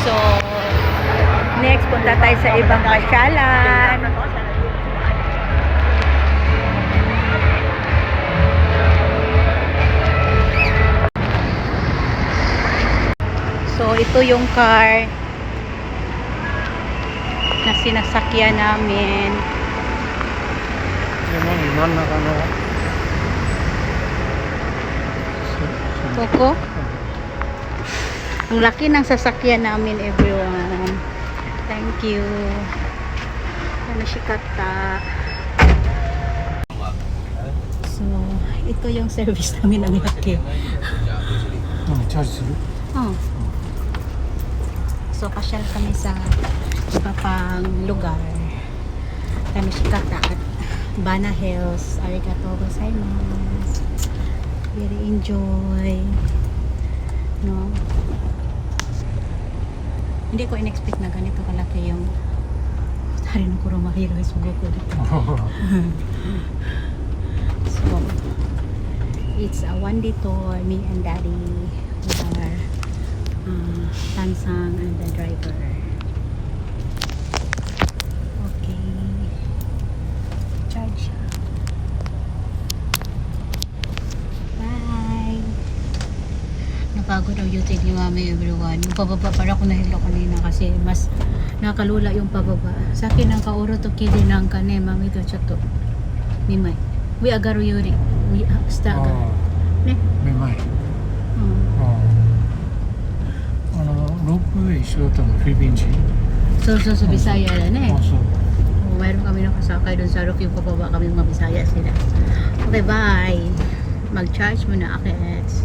So, next, punta tayo sa ibang pasyalan. So, ito yung car na sinasakyan namin. Coco? Ang laki ng sasakyan namin, everyone. Thank you. Ano si Kata? So, ito yung service namin ng laki. Oh. So, pasyal kami sa iba pang lugar. Kami si Kata at Bana Hills. Arigatou gozaimasu. Very enjoy. No? Hindi ko in-expect na ganito kalaki yung hari ng Kuromahiro sugo ko dito. So, it's a one-day tour. Me and Daddy, we are Tansang and the driver. Okay. Charge. Bye. Napagod ang YouTube ni Mami, everyone. Yung pababa para ako nahilo kanina kasi mas nakalula yung pababa. Sa akin ang kauro to kili ng kane Mami to chato. Mimay. We agaru yuri. We staga. Ne? めまい。ロープウェイ一緒だったのフィリピン人。So, Bisaya na eh. あ、そう。 Mayroon kami nakasakay doon sa roof, yung pababa kami mga Bisaya sila. Okay, bye. Mag-charge muna, Akets.